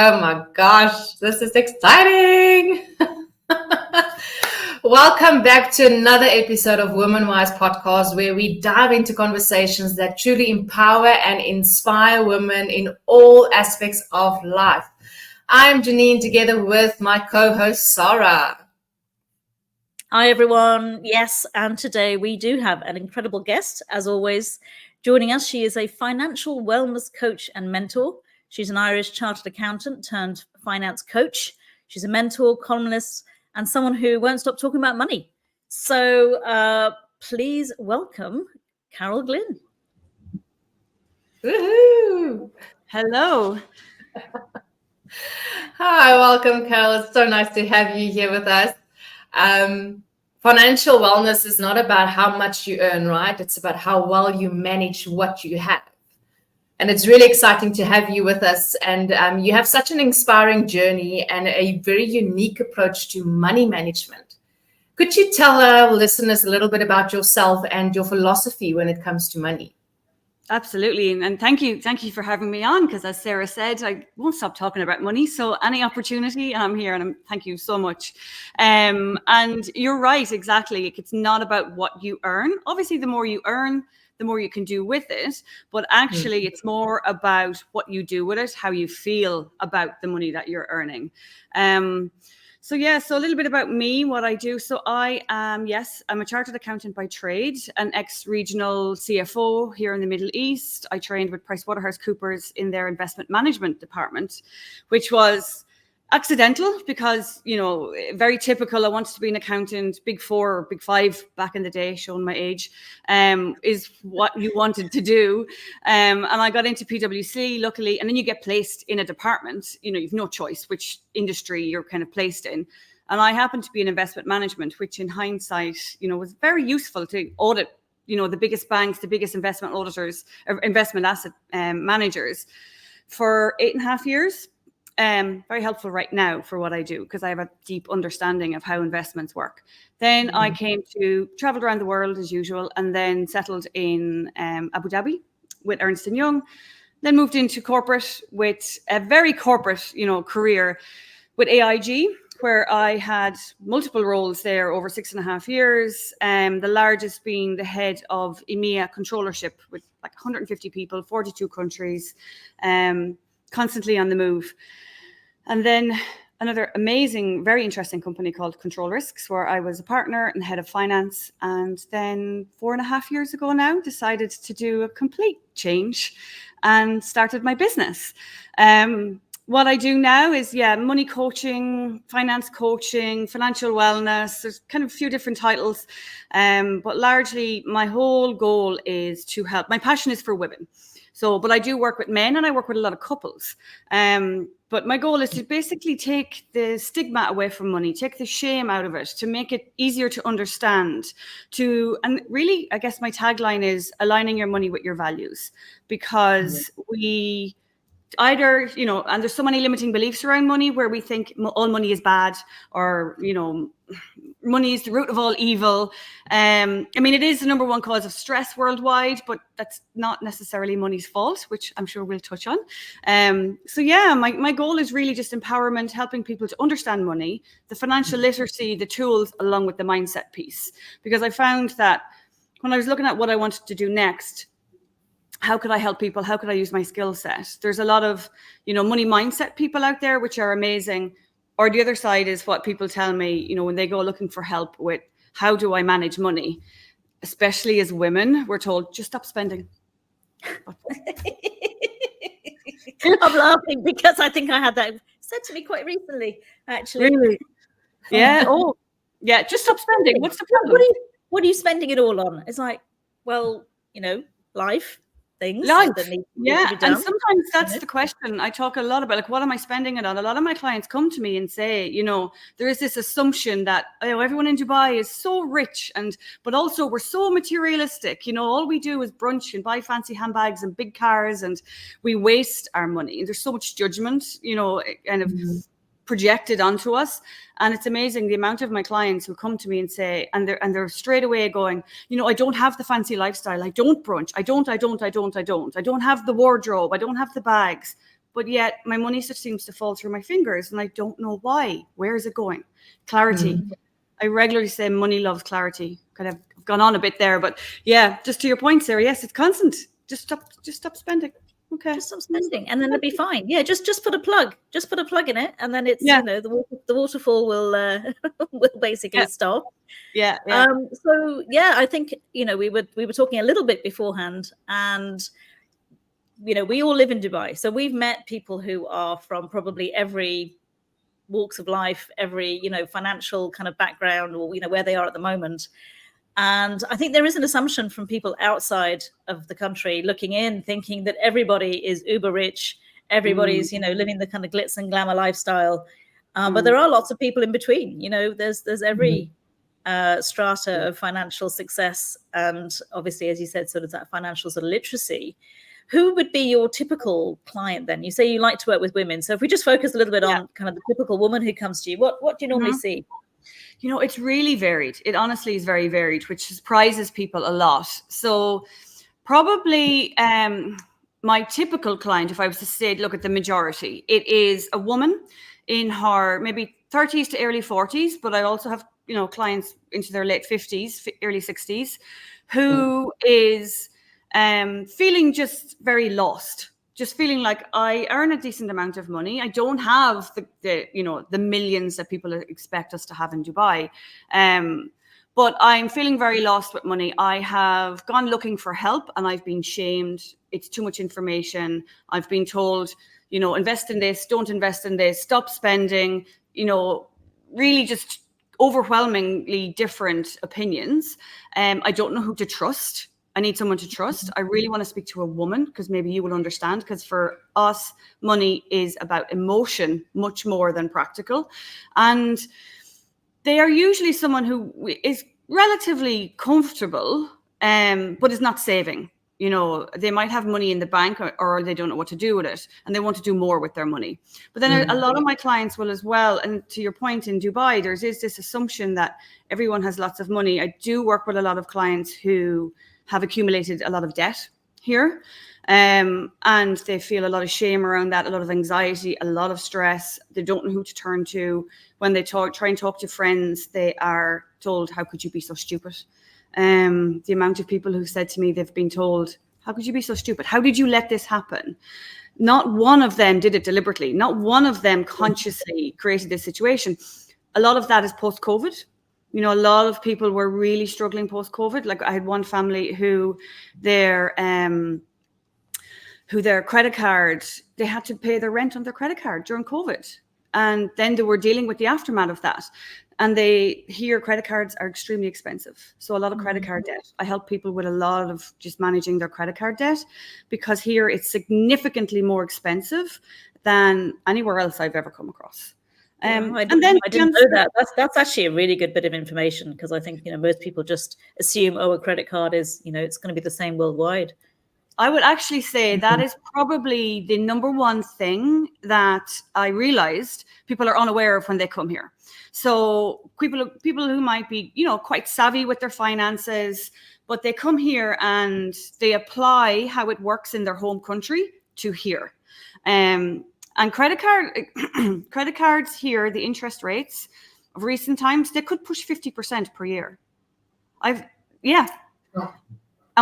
Oh my gosh, this is exciting. Welcome back to another episode of Women Wise Podcast, where we dive into conversations that truly empower and inspire women in all aspects of life. I'm Janine, together with my co-host, Sara. Hi, everyone. Yes, and today we do have an incredible guest, as always, joining us. She is a financial wellness coach and mentor. She's an Irish chartered accountant turned finance coach. She's a mentor, columnist, and someone who won't stop talking about money. So please welcome Carol Glynn. Woohoo! Hello. Hi, welcome, Carol. It's so nice to have you here with us. Financial wellness is not about how much you earn, right? It's about how well you manage what you have. And it's really exciting to have you with us. And you have such an inspiring journey and a very unique approach to money management. Could you tell our listeners a little bit about yourself and your philosophy when it comes to money? Absolutely. And thank you for having me on, because as Sara said, I won't stop talking about money. So any opportunity, I'm here, and thank you so much. And you're right, exactly. It's not about what you earn. Obviously, the more you earn, the more you can do with it. But actually, it's more about what you do with it, how you feel about the money that you're earning. So a little bit about me, what I do. So I'm a chartered accountant by trade, an ex-regional CFO here in the Middle East. I trained with PricewaterhouseCoopers in their investment management department, which was accidental because, very typical. I wanted to be an accountant, Big Four or Big Five back in the day, showing my age, is what you wanted to do. And I got into PwC, luckily, and then you get placed in a department, you've no choice which industry you're kind of placed in. And I happened to be in investment management, which in hindsight, was very useful to audit, the biggest banks, the biggest investment auditors, or investment asset managers for 8.5 years. Very helpful right now for what I do, because I have a deep understanding of how investments work. Then I traveled around the world as usual, and then settled in Abu Dhabi with Ernst & Young. Then moved into corporate with a very corporate, career with AIG, where I had multiple roles there over 6.5 years. The largest being the head of EMEA controllership with like 150 people, 42 countries, constantly on the move. And then another amazing, very interesting company called Control Risks, where I was a partner and head of finance. And then 4.5 years ago now, decided to do a complete change and started my business. What I do now is, money coaching, finance coaching, financial wellness. There's kind of a few different titles. But largely, my whole goal is to help. My passion is for women. But I do work with men, and I work with a lot of couples. But my goal is to basically take the stigma away from money, take the shame out of it, to make it easier to understand. And really, I guess my tagline is aligning your money with your values, because we either, and there's so many limiting beliefs around money where we think all money is bad, or, money is the root of all evil. It is the number one cause of stress worldwide, but that's not necessarily money's fault, which I'm sure we'll touch on. My goal is really just empowerment, helping people to understand money, the financial literacy, the tools, along with the mindset piece. Because I found that when I was looking at what I wanted to do next, how could I help people? How could I use my skill set? There's a lot of, money mindset people out there, which are amazing. Or the other side is what people tell me, when they go looking for help with how do I manage money, especially as women, we're told, just stop spending. I'm laughing because I think I had that said to me quite recently, actually. Really? Yeah. Oh, yeah. Just stop spending. What's the problem? What are you spending it all on? It's like, well, life. Things life. That need yeah to be done. And sometimes that's the question. I talk a lot about, like, what am I spending it on? A lot of my clients come to me and say, there is this assumption that everyone in Dubai is so rich, but also we're so materialistic. All we do is brunch and buy fancy handbags and big cars, and we waste our money. There's so much judgment, kind of projected onto us. And it's amazing the amount of my clients who come to me and say, and they're straight away going, I don't have the fancy lifestyle. I don't brunch. I don't have the wardrobe. I don't have the bags. but yet my money just seems to fall through my fingers and I don't know why. Where is it going? Clarity. I regularly say money loves clarity. Kind of gone on a bit there, but yeah, just to your point, Sarah, yes, it's constant. Just stop spending. Okay. Just stop spending, and then it'll be fine. Yeah, just put a plug. Just put a plug in it, and then it's the waterfall will will basically stop. Yeah. So yeah, I think we were talking a little bit beforehand, and we all live in Dubai, so we've met people who are from probably every walks of life, every financial kind of background, or where they are at the moment. And I think there is an assumption from people outside of the country looking in, thinking that everybody is uber rich, everybody's living the kind of glitz and glamour lifestyle, but there are lots of people in between. There's every strata of financial success, and obviously, as you said, sort of that financial sort of literacy. Who would be your typical client then? You say you like to work with women, so if we just focus a little bit on kind of the typical woman who comes to you, what do you normally see? It's really varied. It honestly is very varied, which surprises people a lot. So probably my typical client, if I was to say, look at the majority, it is a woman in her maybe 30s to early 40s, but I also have, clients into their late 50s, early 60s, who is feeling just very lost. Just feeling like I earn a decent amount of money. I don't have the millions that people expect us to have in Dubai. But I'm feeling very lost with money. I have gone looking for help and I've been shamed. It's too much information. I've been told, invest in this, don't invest in this, stop spending, really just overwhelmingly different opinions. I don't know who to trust. I need someone to trust. I really want to speak to a woman because maybe you will understand, because for us, money is about emotion much more than practical. And they are usually someone who is relatively comfortable, but is not saving. They might have money in the bank or they don't know what to do with it and they want to do more with their money. But then a lot of my clients will as well. And to your point, in Dubai, there is this assumption that everyone has lots of money. I do work with a lot of clients who have accumulated a lot of debt here. And they feel a lot of shame around that, a lot of anxiety, a lot of stress. They don't know who to turn to. When they try and talk to friends, they are told, how could you be so stupid? The amount of people who said to me, they've been told, how could you be so stupid? How did you let this happen? Not one of them did it deliberately. Not one of them consciously created this situation. A lot of that is post-COVID. A lot of people were really struggling post-COVID. Like I had one family who their credit card, they had to pay their rent on their credit card during COVID. And then they were dealing with the aftermath of that. And here credit cards are extremely expensive. So a lot of credit card debt. I help people with a lot of just managing their credit card debt, because here it's significantly more expensive than anywhere else I've ever come across. I didn't know that. That's actually a really good bit of information, because I think most people just assume, a credit card is it's going to be the same worldwide. I would actually say that is probably the number one thing that I realized people are unaware of when they come here. So people who might be quite savvy with their finances, but they come here and they apply how it works in their home country to here. And credit cards here, the interest rates of recent times, they could push 50% per year. And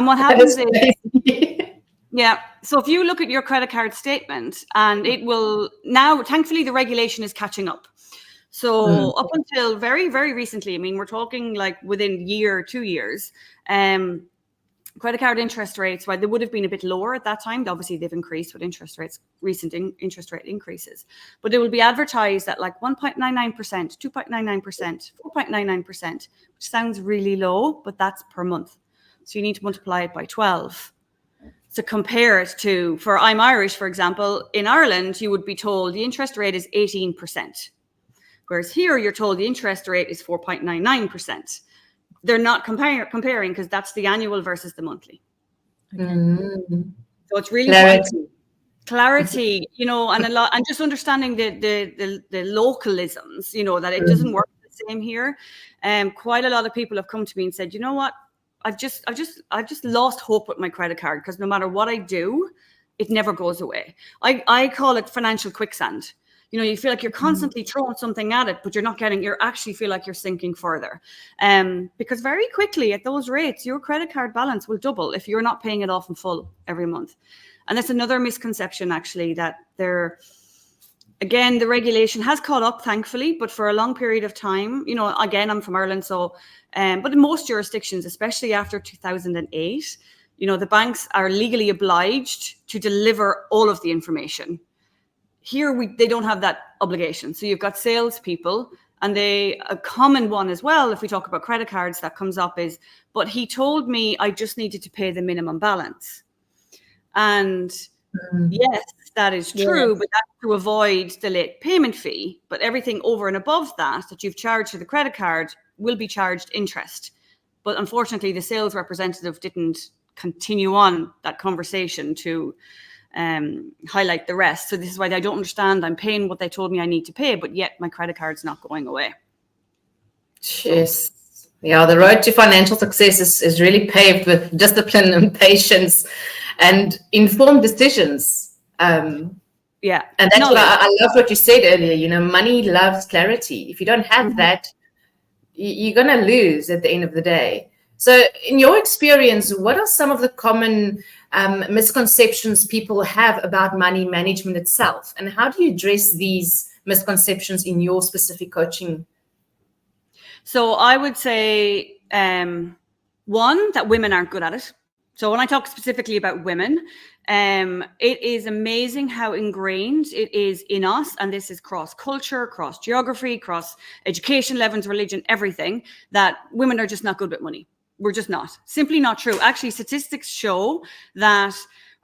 what happens is, so if you look at your credit card statement, and it will now, thankfully, the regulation is catching up. So up until very, very recently, I mean, we're talking like within year, 2 years, credit card interest rates, they would have been a bit lower at that time. Obviously, they've increased with recent interest rate increases. But it will be advertised at like 1.99%, 2.99%, 4.99%, which sounds really low, but that's per month. So you need to multiply it by 12 to compare it to, for I'm Irish, for example, in Ireland, you would be told the interest rate is 18%. Whereas here, you're told the interest rate is 4.99%. They're not comparing because that's the annual versus the monthly. So it's really clarity, and a lot, and just understanding the localisms, that it doesn't work the same here. Quite a lot of people have come to me and said, you know what, I've just lost hope with my credit card, because no matter what I do, it never goes away. I call it financial quicksand. You know, you feel like you're constantly throwing something at it, but you actually feel like you're sinking further. Because very quickly at those rates, your credit card balance will double if you're not paying it off in full every month. And that's another misconception, actually, that again, the regulation has caught up, thankfully, but for a long period of time, you know, again, I'm from Ireland, so, but in most jurisdictions, especially after 2008, you know, the banks are legally obliged to deliver all of the information. Here, they don't have that obligation. So you've got salespeople, and a common one as well, if we talk about credit cards, that comes up is, but he told me I just needed to pay the minimum balance. And yes, that is true, but that's to avoid the late payment fee. But everything over and above that you've charged to the credit card will be charged interest. But unfortunately, the sales representative didn't continue on that conversation to highlight the rest. So this is why I don't understand. I'm paying what they told me I need to pay, but yet my credit card's not going away. Yes. Yeah, the road to financial success is really paved with discipline and patience and informed decisions. Yeah. And that's what I love what you said earlier. You know, money loves clarity. If you don't have that, you're going to lose at the end of the day. So in your experience, what are some of the common misconceptions people have about money management itself? And how do you address these misconceptions in your specific coaching? So I would say, one, that women aren't good at it. So when I talk specifically about women, it is amazing how ingrained it is in us, and this is cross culture, cross geography, cross education levels, religion, everything, that women are just not good with money. We're just not. Simply not true. Actually, statistics show that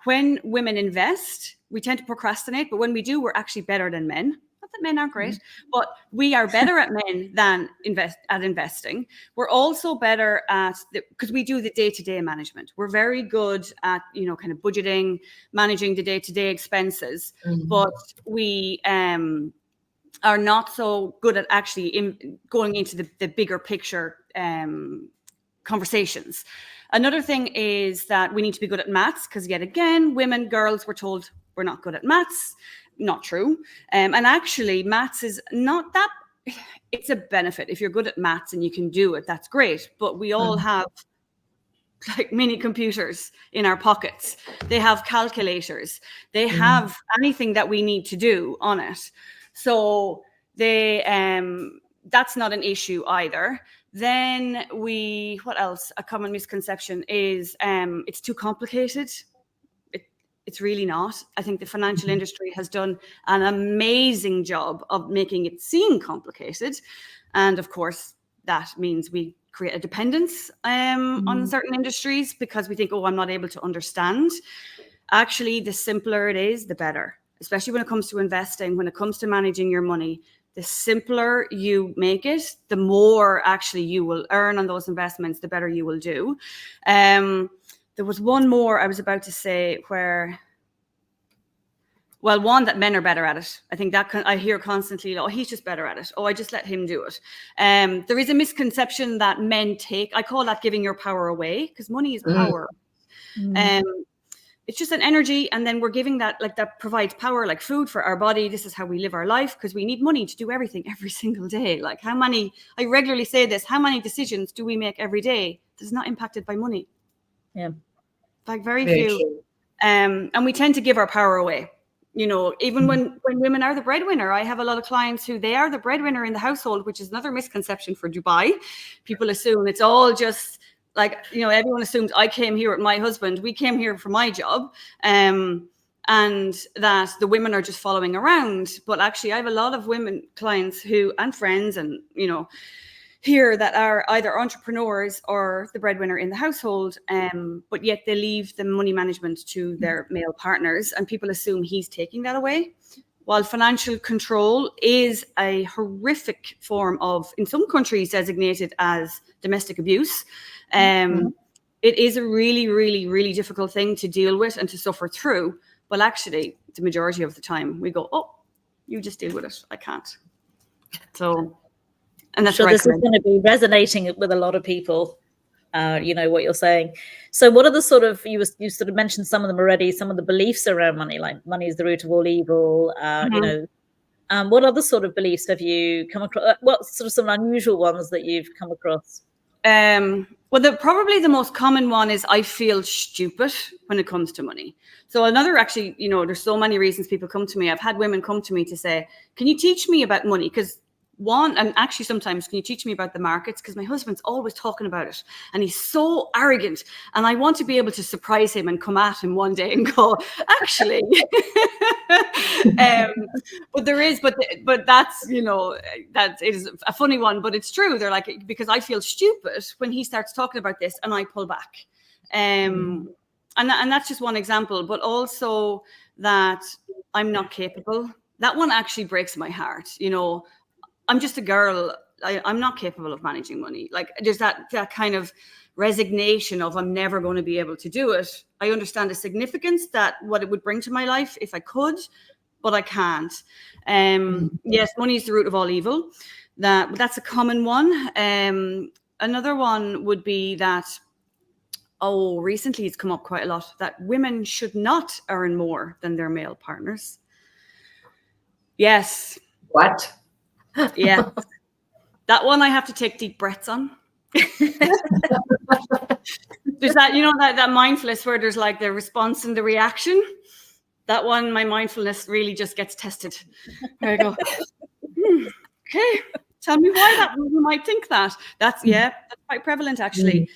when women invest, we tend to procrastinate, but when we do, we're actually better than men. Not that men aren't great, but we are better at men than investing. We're also better at, because we do the day-to-day management. We're very good at, you know, kind of budgeting, managing the day-to-day expenses, but we are not so good at actually going into the bigger picture conversations. Another thing is that we need to be good at maths, because yet again, women, girls, we're told we're not good at maths. Not true. And actually, maths is not that, it's a benefit. If you're good at maths and you can do it, that's great. But we all have like mini computers in our pockets. They have calculators. They have anything that we need to do on it. So that's not an issue either. Then what else? A common misconception is it's too complicated. It's really not. I think the financial industry has done an amazing job of making it seem complicated. And of course, that means we create a dependence on certain industries because we think, oh, I'm not able to understand. Actually, the simpler it is, the better, especially when it comes to investing, when it comes to managing your money. The simpler you make it, the more actually you will earn on those investments, the better you will do. There was one more I was about to say one, that men are better at it. I think that I hear constantly, oh, he's just better at it. Oh, I just let him do it. There is a misconception that men I call that giving your power away, because money is power. It's just an energy, and then we're giving that, like that provides power, like food for our body. This is how we live our life, because we need money to do everything every single day. Like I regularly say this, how many decisions do we make every day that's not impacted by money? Yeah. Like very few. And we tend to give our power away. You know, even when women are the breadwinner, I have a lot of clients who they are the breadwinner in the household, which is another misconception for Dubai. People assume it's all just like, you know, everyone assumes I came here with my husband. We came here for my job. And that the women are just following around. But actually, I have a lot of women clients and friends and, you know, here that are either entrepreneurs or the breadwinner in the household, but yet they leave the money management to their male partners, and people assume he's taking that away. While financial control is a horrific form of, in some countries, designated as domestic abuse, it is a really, really, really difficult thing to deal with and to suffer through. But actually, the majority of the time, we go, oh, you just deal with it. I can't. So... And that's so this is going to be resonating with a lot of people. you know, what you're saying. So what are the sort of, you sort of mentioned some of them already, some of the beliefs around money, like money is the root of all evil, you know, what other sort of beliefs have you come across? What sort of some unusual ones that you've come across? Well, probably the most common one is I feel stupid when it comes to money. So another, actually, you know, there's so many reasons people come to me. I've had women come to me to say, can you teach me about money? Because one, and actually sometimes, can you teach me about the markets? Because my husband's always talking about it and he's so arrogant, and I want to be able to surprise him and come at him one day and go, actually, but there is, but that's, you know, that is a funny one, but it's true. They're like, because I feel stupid when he starts talking about this and I pull back. And that's just one example, but also that I'm not capable. That one actually breaks my heart. You know, I'm just a girl. I'm not capable of managing money. Like, there's that kind of resignation of I'm never going to be able to do it. I understand the significance that what it would bring to my life if I could, but I can't. Yes, money is the root of all evil. That's a common one. Another one would be that, recently it's come up quite a lot, that women should not earn more than their male partners. Yes. What? Yeah. That one I have to take deep breaths on. There's that, you know, that mindfulness where there's like the response and the reaction. That one, my mindfulness really just gets tested. There I go. Okay, tell me why you might think that. That's quite prevalent, actually.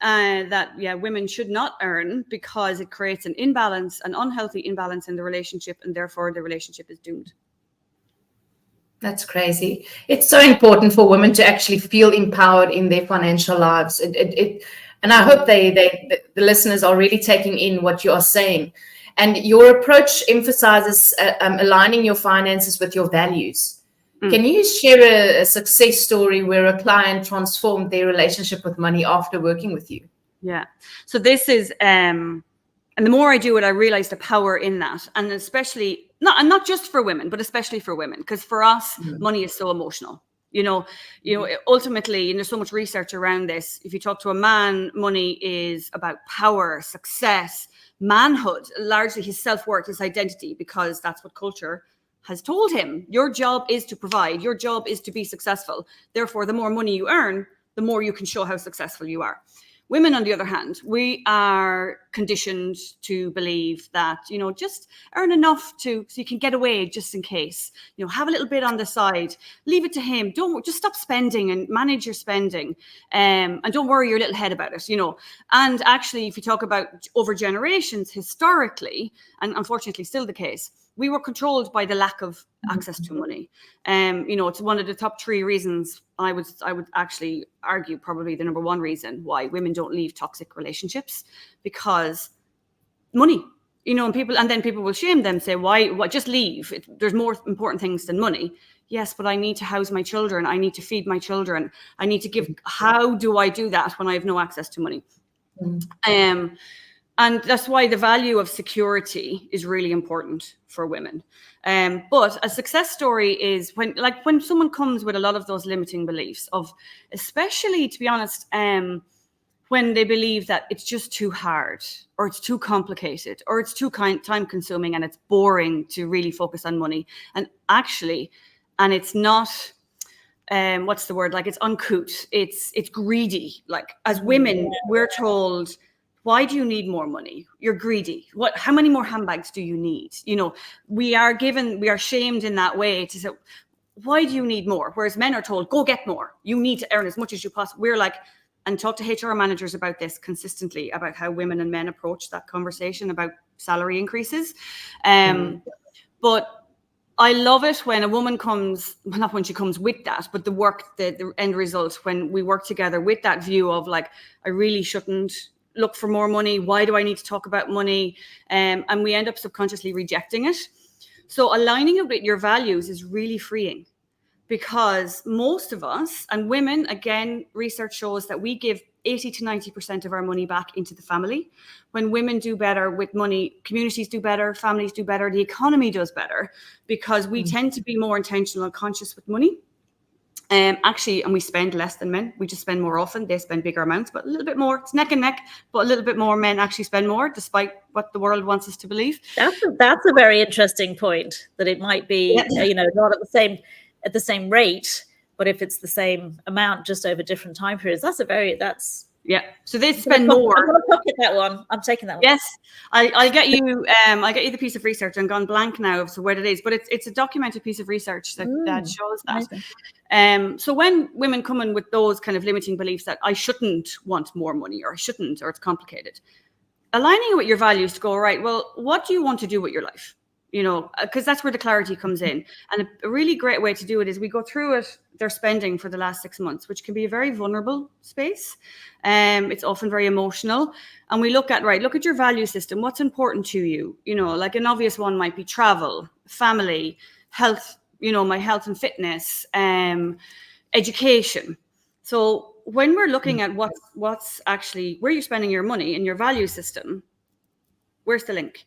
That women should not earn because it creates an imbalance, an unhealthy imbalance in the relationship, and therefore the relationship is doomed. That's crazy. It's so important for women to actually feel empowered in their financial lives. And I hope the listeners are really taking in what you are saying. And your approach emphasizes aligning your finances with your values. Can you share a success story where a client transformed their relationship with money after working with you? Yeah. So this is, and the more I do it, I realize the power in that. And especially, not just for women, but especially for women, because for us, money is so emotional. You know, ultimately, and there's so much research around this. If you talk to a man, money is about power, success, manhood, largely his self-worth, his identity, because that's what culture has told him. Your job is to provide. Your job is to be successful. Therefore, the more money you earn, the more you can show how successful you are. Women, on the other hand, we are conditioned to believe that, you know, just earn enough so you can get away just in case, you know, have a little bit on the side, leave it to him. Don't just stop spending and manage your spending. And don't worry your little head about it, you know. And actually, if you talk about over generations, historically, and unfortunately still the case, we were controlled by the lack of access to money. You know, it's one of the top 3 reasons. I would actually argue probably the number 1 reason why women don't leave toxic relationships, because money, you know, and then people will shame them, say, why just leave? There's more important things than money. Yes, but I need to house my children. I need to feed my children. I need to give. How do I do that when I have no access to money? And that's why the value of security is really important for women. But a success story is when someone comes with a lot of those limiting beliefs of, especially, to be honest, when they believe that it's just too hard, or it's too complicated, or it's too time consuming, and it's boring to really focus on money. And actually, and it's not, what's the word? Like, it's uncouth. It's greedy. Like, as women, we're told, why do you need more money? You're greedy. How many more handbags do you need? You know, we are shamed in that way to say, why do you need more? Whereas men are told, go get more. You need to earn as much as you possibly. We're like, and talk to HR managers about this consistently, about how women and men approach that conversation about salary increases. But I love it when a woman comes, well, not when she comes with that, but the end result, when we work together with that view of like, I really shouldn't look for more money. Why do I need to talk about money? And we end up subconsciously rejecting it. So aligning it with your values is really freeing, because most of us, and women, again, research shows that we give 80 to 90% of our money back into the family. When women do better with money, communities do better, families do better, the economy does better, because we tend to be more intentional and conscious with money. Actually, and we spend less than men. We just spend more often. They spend bigger amounts, but a little bit more. It's neck and neck, but a little bit more men actually spend more, despite what the world wants us to believe. That's a very interesting point, that it might be, not at the same rate, but if it's the same amount just over different time periods, yeah. So they spend more. I'm going to pocket that one. I'm taking that one. Yes, I'll get you. I'll get you the piece of research. I'm gone blank now of where it is, but it's a documented piece of research that shows that. Amazing. So when women come in with those kind of limiting beliefs that I shouldn't want more money, or I shouldn't, or it's complicated, aligning it with your values to go, right, well, what do you want to do with your life? Because that's where the clarity comes in. And a really great way to do it is we go through their spending for the last 6 months, which can be a very vulnerable space. It's often very emotional. And we look at your value system. What's important to you? Like an obvious one might be travel, family, health, my health and fitness, education. So when we're looking at what's actually where you're spending your money in your value system, where's the link?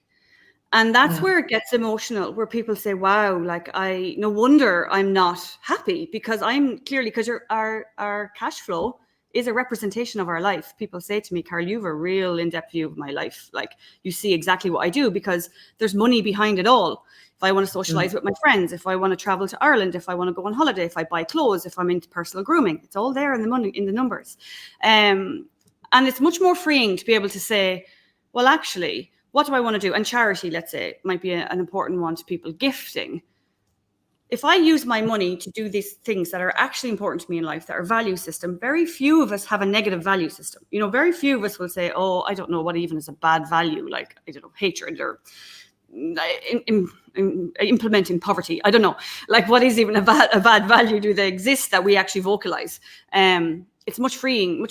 And that's where it gets emotional, where people say, wow, no wonder I'm not happy, because our cash flow is a representation of our life. People say to me, Carol, you have a real in-depth view of my life. Like, you see exactly what I do, because there's money behind it all. If I want to socialize with my friends, if I want to travel to Ireland, if I want to go on holiday, if I buy clothes, if I'm into personal grooming, it's all there in the money, in the numbers. And it's much more freeing to be able to say, well, actually, what do I want to do? And charity, let's say, might be an important one to people. Gifting. If I use my money to do these things that are actually important to me in life, that are value system, very few of us have a negative value system. Very few of us will say, oh, I don't know what even is a bad value, like, I don't know, hatred or implementing poverty. I don't know, like, what is even a bad value? Do they exist that we actually vocalize? It's much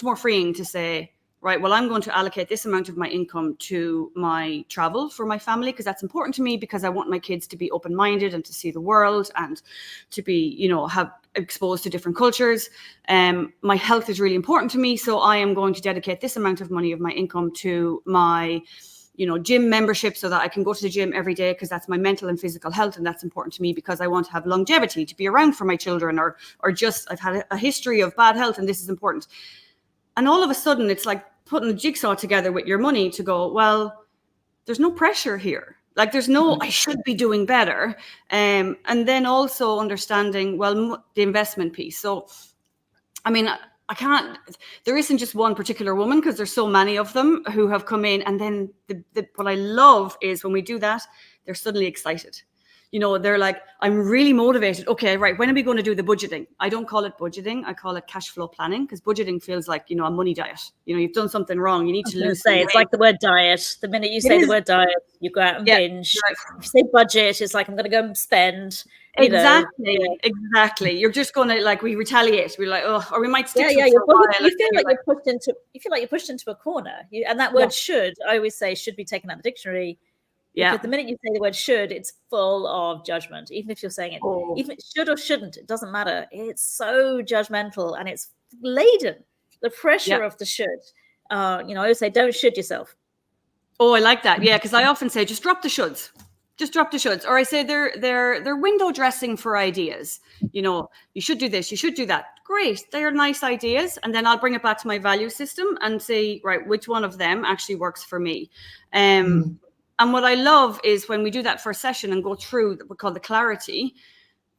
more freeing to say, right, well, I'm going to allocate this amount of my income to my travel for my family, because that's important to me, because I want my kids to be open-minded and to see the world and to be, have exposed to different cultures. My health is really important to me, so I am going to dedicate this amount of money of my income to my, gym membership, so that I can go to the gym every day, because that's my mental and physical health, and that's important to me because I want to have longevity, to be around for my children, or just I've had a history of bad health, and this is important. And all of a sudden, it's like putting a jigsaw together with your money to go, well, there's no pressure here. Like, there's no, I should be doing better. And then also understanding, well, the investment piece. So, I mean, there isn't just one particular woman, because there's so many of them who have come in. And then what I love is when we do that, they're suddenly excited. They're like, I'm really motivated. Okay, right. When are we going to do the budgeting? I don't call it budgeting. I call it cash flow planning, because budgeting feels like, a money diet. You've done something wrong. You need to lose. It's like the word diet. The minute you say the word diet, you go out and binge. Right. If you say budget, it's like, I'm going to go and spend. Exactly. You're just going to, we retaliate. We're like, oh, or we might stick to it for a while. You feel like you're pushed into a corner. And that word should, I always say, should be taken out of the dictionary. Yeah. Because the minute you say the word should, it's full of judgment. Even if you're saying it, even it should or shouldn't, it doesn't matter. It's so judgmental, and it's laden. The pressure of the should. I always say, don't should yourself. Oh, I like that. Yeah, because I often say, just drop the shoulds. Just drop the shoulds. Or I say they're window dressing for ideas. You should do this, you should do that. Great, they're nice ideas. And then I'll bring it back to my value system and say, right, which one of them actually works for me? And what I love is when we do that first session and go through what we call the clarity,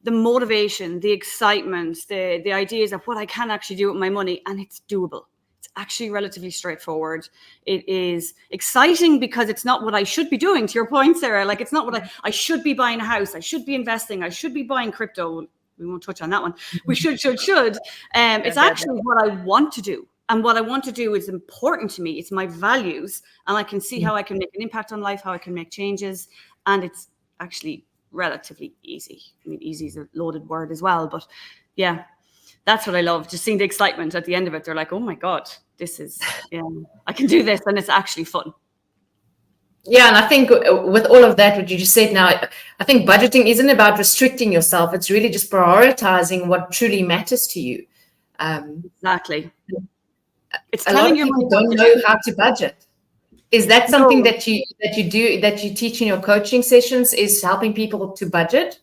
the motivation, the excitement, the ideas of what I can actually do with my money, and it's doable. It's actually relatively straightforward. It is exciting because it's not what I should be doing, to your point, Sarah. Like, it's not what I should be buying a house. I should be investing. I should be buying crypto. We won't touch on that one. We should. It's actually what I want to do. And what I want to do is important to me. It's my values, and I can see how I can make an impact on life, how I can make changes. And it's actually relatively easy. I mean, easy is a loaded word as well, but yeah, that's what I love. Just seeing the excitement at the end of it. They're like, oh my God, this is, I can do this, and it's actually fun. Yeah, and I think with all of that, what you just said now, I think budgeting isn't about restricting yourself. It's really just prioritizing what truly matters to you. Exactly. It's a lot of people don't know how to budget. Is that something that you teach in your coaching sessions, is helping people to budget?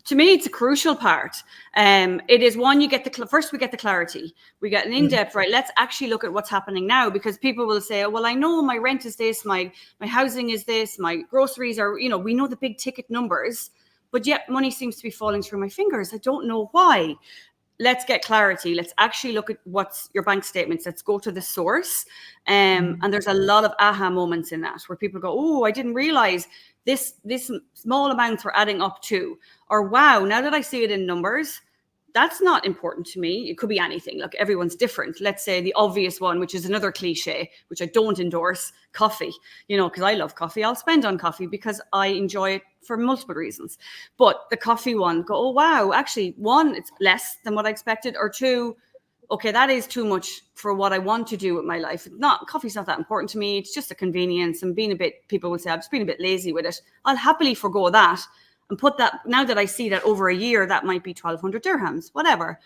To me, it's a crucial part. It is one, you get first we get the clarity. We get an in-depth, right? Let's actually look at what's happening now, because people will say, oh, well, I know my rent is this, my housing is this, my groceries are, we know the big ticket numbers, but yet money seems to be falling through my fingers. I don't know why. Let's get clarity. Let's actually look at what's your bank statements. Let's go to the source. And there's a lot of aha moments in that where people go, oh, I didn't realize this small amounts were adding up to, or wow, now that I see it in numbers, that's not important to me. It could be anything. Look, everyone's different. Let's say the obvious one, which is another cliche, which I don't endorse, coffee. Because I love coffee. I'll spend on coffee because I enjoy it for multiple reasons. But the coffee one, go, oh, wow, actually, one, it's less than what I expected, or two, okay, that is too much for what I want to do with my life. Coffee's not that important to me. It's just a convenience. And people will say, I've just been a bit lazy with it. I'll happily forgo that and put that, now that I see that over a year, that might be 1,200 dirhams, whatever.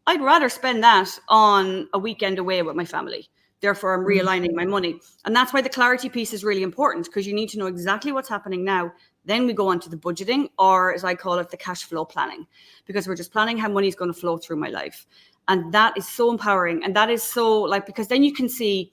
I'd rather spend that on a weekend away with my family. Therefore, I'm realigning my money. And that's why the clarity piece is really important, because you need to know exactly what's happening now. Then we go on to the budgeting, or as I call it, the cash flow planning, because we're just planning how money is going to flow through my life. And that is so empowering. And that is so because then you can see,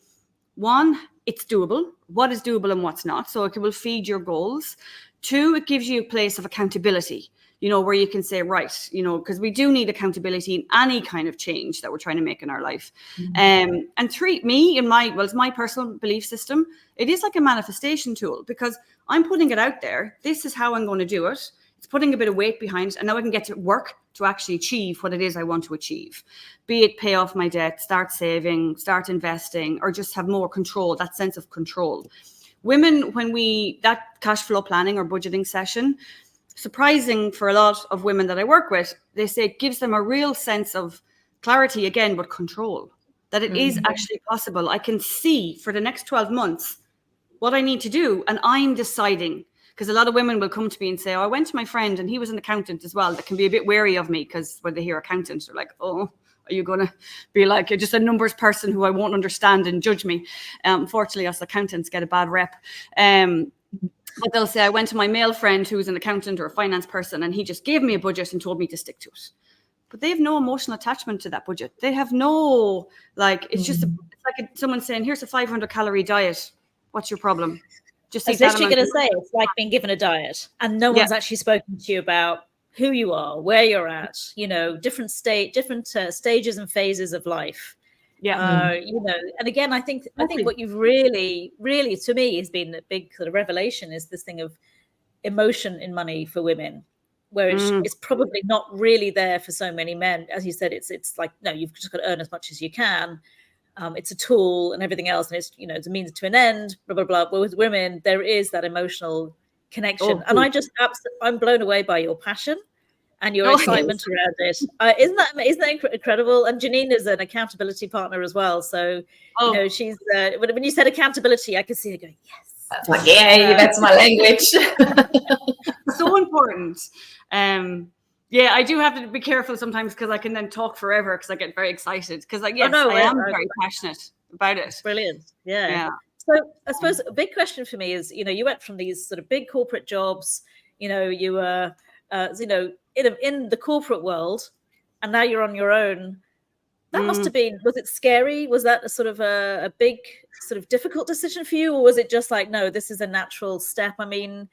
one, it's doable. What is doable and what's not. So it will feed your goals. Two, it gives you a place of accountability, where you can say, right, because we do need accountability in any kind of change that we're trying to make in our life. And three, it's my personal belief system. It is like a manifestation tool, because I'm putting it out there. This is how I'm going to do it. It's putting a bit of weight behind it. And now I can get to work to actually achieve what it is I want to achieve. Be it pay off my debt, start saving, start investing, or just have more control, that sense of control. Women, that cash flow planning or budgeting session, surprising for a lot of women that I work with, they say it gives them a real sense of clarity again, but control, that it is actually possible. I can see for the next 12 months what I need to do, and I'm deciding. Because a lot of women will come to me and say, oh, I went to my friend and he was an accountant as well. That can be a bit wary of me, because when they hear accountant, they're like, oh, are you going to be like, you're just a numbers person who I won't understand and judge me? Unfortunately, us accountants get a bad rep. But they'll say, I went to my male friend who's an accountant or a finance person, and he just gave me a budget and told me to stick to it. But they have no emotional attachment to that budget. They have no, it's just it's like someone saying, here's a 500 calorie diet. What's your problem? Just as literally going to say, it's like being given a diet, and no one's actually spoken to you about who you are, where you're at, different stages and phases of life. And again, I think what you've really, really, to me, has been a big sort of revelation is this thing of emotion in money for women, where it's probably not really there for so many men. As you said, it's like, no, you've just got to earn as much as you can. It's a tool and everything else, and it's a means to an end, blah, blah, blah. But with women, there is that emotional connection. And I'm blown away by your passion and your excitement around it. Isn't that incredible? And Janine is an accountability partner as well. So, she's, when you said accountability, I could see her going, yes. Like, yeah, that's my language. So important. I do have to be careful sometimes, because I can then talk forever because I get very excited. Because I am very passionate about it. Brilliant. Yeah. So I suppose a big question for me is, you went from these sort of big corporate jobs, you were, in the corporate world, and now you're on your own. That must have been, was it scary? Was that a sort of a big sort of difficult decision for you? Or was it just like, no, this is a natural step? I mean,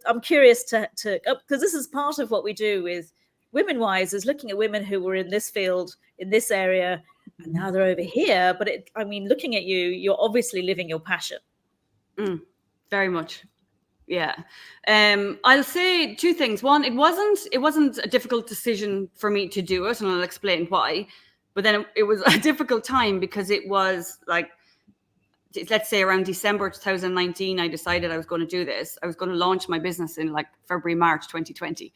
I'm curious to because this is part of what we do with Women Wise, is looking at women who were in this field, in this area, and now they're over here. But looking at you, you're obviously living your passion. Very much. Yeah. I'll say two things. One, it wasn't a difficult decision for me to do it, and I'll explain why. But then it was a difficult time, because it was like, let's say around December 2019, I decided I was going to do this. I was going to launch my business in February, March 2020.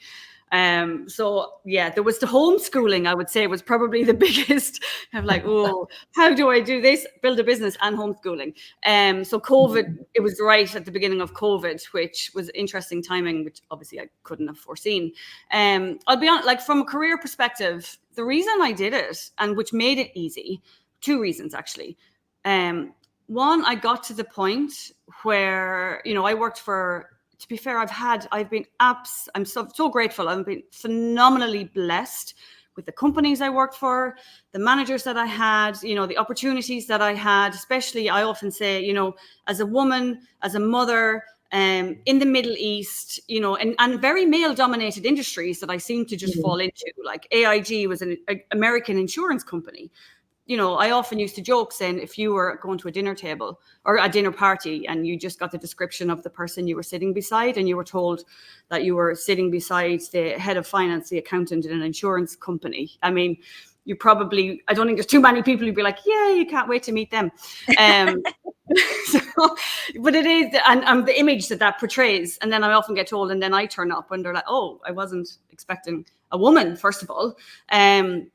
There was the homeschooling, I would say, was probably the biggest. I'm like, oh, how do I do this? Build a business and homeschooling. So COVID, it was right at the beginning of COVID, which was interesting timing, which obviously I couldn't have foreseen. I'll be honest, from a career perspective, the reason I did it, and which made it easy, two reasons actually. One, I got to the point where, I worked for to be fair, I'm so grateful. I've been phenomenally blessed with the companies I worked for, the managers that I had, the opportunities that I had, especially I often say, as a woman, as a mother, in the Middle East, and very male dominated industries that I seem to just fall into. Like AIG was an American insurance company. I often used to joke saying, if you were going to a dinner table or a dinner party and you just got the description of the person you were sitting beside and you were told that you were sitting beside the head of finance, the accountant in an insurance company, I mean, I don't think there's too many people who'd be like, yeah, you can't wait to meet them. But it is, and the image that portrays. And then I often get told, and then I turn up and they're like, oh, I wasn't expecting a woman, first of all. And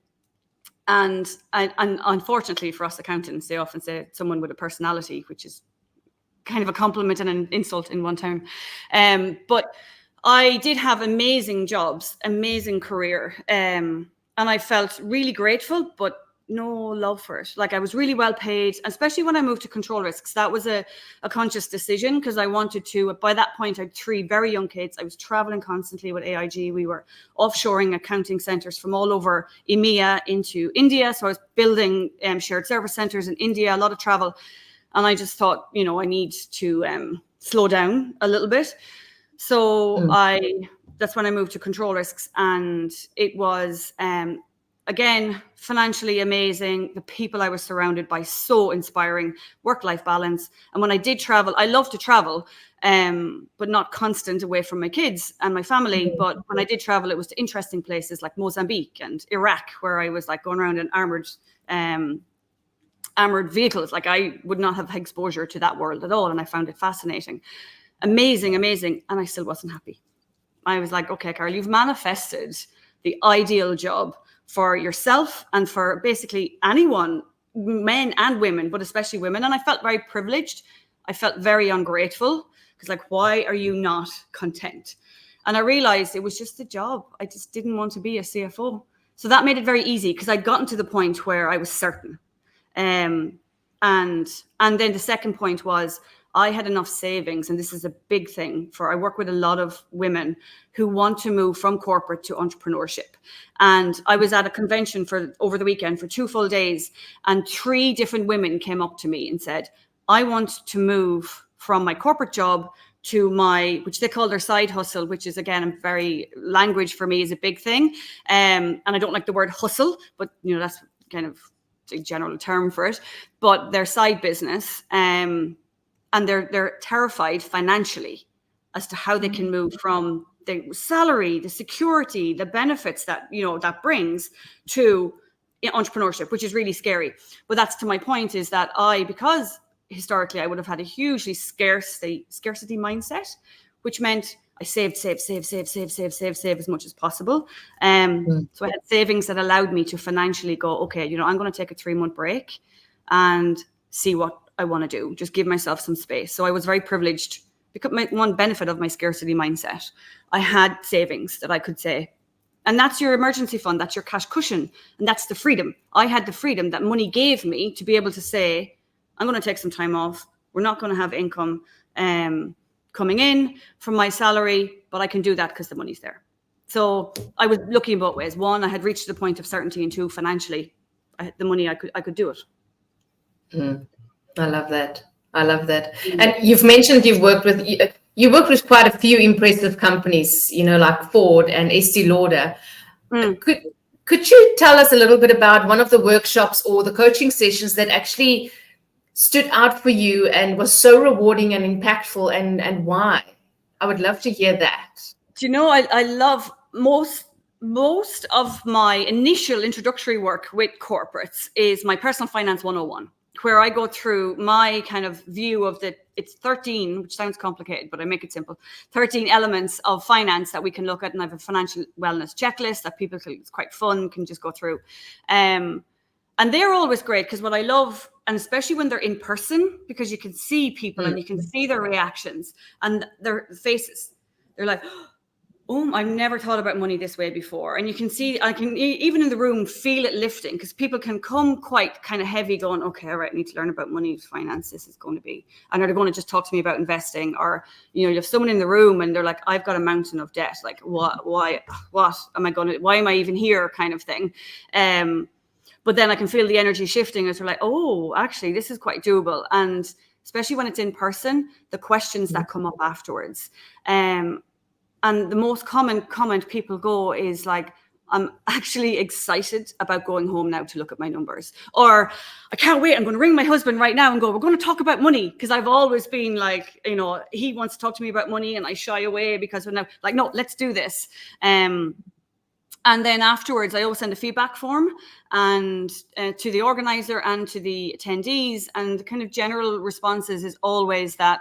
unfortunately for us accountants, they often say someone with a personality, which is kind of a compliment and an insult in one term. But I did have amazing jobs, amazing career. And I felt really grateful, but no love for it. Like I was really well paid, especially when I moved to control risks. That was a conscious decision because I wanted to, by that point, I had 3 very young kids. I was traveling constantly with AIG. We were offshoring accounting centers from all over EMEA into India. So I was building shared service centers in India, a lot of travel. And I just thought, I need to slow down a little bit. So that's when I moved to control risks. And it was, again, financially amazing. The people I was surrounded by, so inspiring, work-life balance. And when I did travel, I love to travel, but not constant away from my kids and my family. But when I did travel, it was to interesting places like Mozambique and Iraq, where I was like going around in armored vehicles. Like I would not have exposure to that world at all. And I found it fascinating. Amazing. And I still wasn't happy. I was like, okay, Carol, you've manifested the ideal job for yourself and for basically anyone, men and women, but especially women. And I felt very privileged. I felt very ungrateful because like, why are you not content? And I realized it was just a job. I just didn't want to be a CFO. So that made it very easy because I'd gotten to the point where I was certain. And then the second point was I had enough savings, and this is a big thing I work with a lot of women who want to move from corporate to entrepreneurship. And I was at a convention over the weekend for 2 full days, and 3 different women came up to me and said, I want to move from my corporate job to which they call their side hustle, which is, again, language for me is a big thing. And I don't like the word hustle, but that's kind of a general term for it, but their side business. And they're terrified financially as to how they can move from the salary, the security, the benefits that that brings to entrepreneurship, which is really scary. But that's to my point is that because historically I would have had a hugely scarcity mindset, which meant I saved as much as possible. So I had savings that allowed me to financially go, okay, I'm going to take a 3-month break and see what I want to do, just give myself some space. So I was very privileged because one benefit of my scarcity mindset, I had savings that I could say, and that's your emergency fund, that's your cash cushion, and that's the freedom. I had the freedom that money gave me to be able to say, I'm going to take some time off. We're not going to have income coming in from my salary, but I can do that because the money's there. So I was looking both ways. 1, I had reached the point of certainty, and 2, financially, I had the money, I could do it. I love that. And you've mentioned you worked with quite a few impressive companies, like Ford and Estee Lauder. Could you tell us a little bit about one of the workshops or the coaching sessions that actually stood out for you and was so rewarding and impactful, and why? I would love to hear that. Do you know, I love most of my initial introductory work with corporates is my personal finance 101. Where I go through my kind of view of it's 13, which sounds complicated, but I make it simple, 13 elements of finance that we can look at. And I have a financial wellness checklist that people feel it's quite fun, can just go through. And they're always great because what I love, and especially when they're in person, because you can see people and you can see their reactions and their faces. They're like, I've never thought about money this way before. And you can see, I can even in the room feel it lifting, because people can come quite kind of heavy going, okay, all right, I need to learn about money, finance, this is going to be, and they're going to just talk to me about investing. Or, you have someone in the room and they're like, I've got a mountain of debt. Like, why am I why am I even here kind of thing? But then I can feel the energy shifting as they're like, oh, actually, this is quite doable. And especially when it's in person, the questions that come up afterwards. And the most common comment people go is like, I'm actually excited about going home now to look at my numbers. Or I can't wait, I'm going to ring my husband right now and go, we're going to talk about money. Because I've always been like, he wants to talk to me about money and I shy away because we're now like, no, let's do this. And then afterwards, I always send a feedback form and to the organizer and to the attendees. And the kind of general responses is always that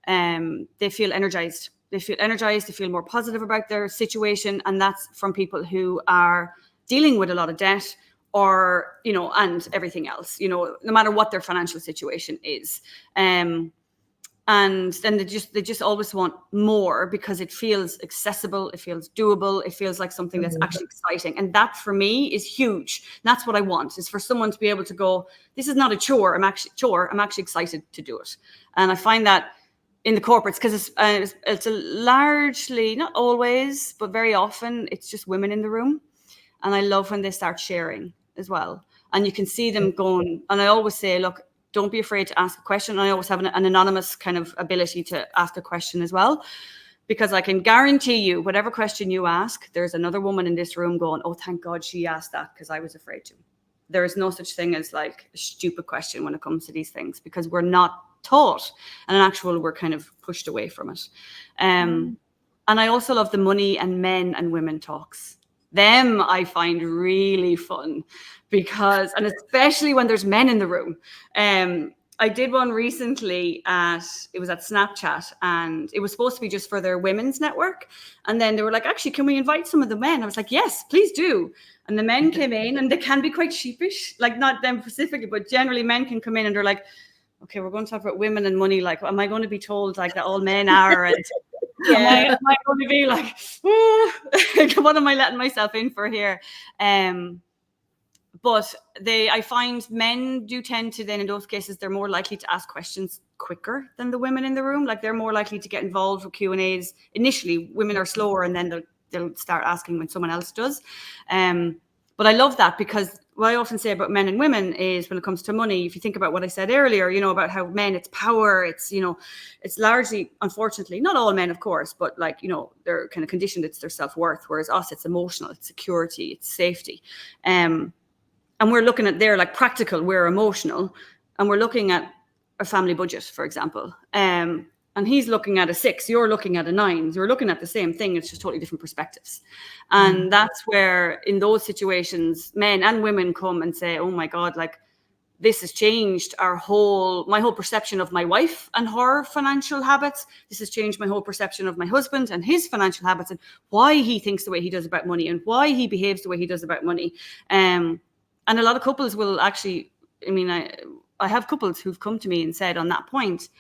they feel energized. They feel energized, they feel more positive about their situation. And that's from people who are dealing with a lot of debt or, and everything else, no matter what their financial situation is. And then they just always want more because it feels accessible, it feels doable, it feels like something that's actually exciting. And that for me is huge. And that's what I want, is for someone to be able to go, this is not a chore, I'm actually excited to do it. And I find that in the corporates, because it's a largely, not always, but very often, it's just women in the room. And I love when they start sharing as well. And you can see them going, and I always say, look, don't be afraid to ask a question. I always have an anonymous kind of ability to ask a question as well, because I can guarantee you, whatever question you ask, there's another woman in this room going, oh, thank God she asked that because I was afraid to. There is no such thing as like a stupid question when it comes to these things, because we're not taught, and in actual we're kind of pushed away from it. And I also love the money and men and women talks. Them I find really fun, because, and especially when there's men in the room. I did one recently it was at Snapchat, and it was supposed to be just for their women's network. And then they were like, actually, can we invite some of the men? I was like, yes, please do. And the men came in, and they can be quite sheepish, like not them specifically, but generally men can come in and they're like, okay, we're going to talk about women and money. Like, am I going to be told like that all men are? And am I going to be like, what am I letting myself in for here? But I find men do tend to then, in those cases, they're more likely to ask questions quicker than the women in the room. Like, they're more likely to get involved with Q&As. Initially, women are slower, and then they'll start asking when someone else does. But I love that, because what I often say about men and women is, when it comes to money, if you think about what I said earlier, about how men, it's power, it's, it's largely, unfortunately, not all men, of course, but like, they're kind of conditioned, it's their self-worth, whereas us, it's emotional, it's security, it's safety. And we're looking at, they're like practical, we're emotional, and we're looking at a family budget, for example. And he's looking at a 6, you're looking at a 9. You're looking at the same thing, it's just totally different perspectives. And that's where, in those situations, men and women come and say, oh my God, like, this has changed my whole perception of my wife and her financial habits. This has changed my whole perception of my husband and his financial habits, and why he thinks the way he does about money, and why he behaves the way he does about money. And a lot of couples will actually, I have couples who've come to me and said on that point,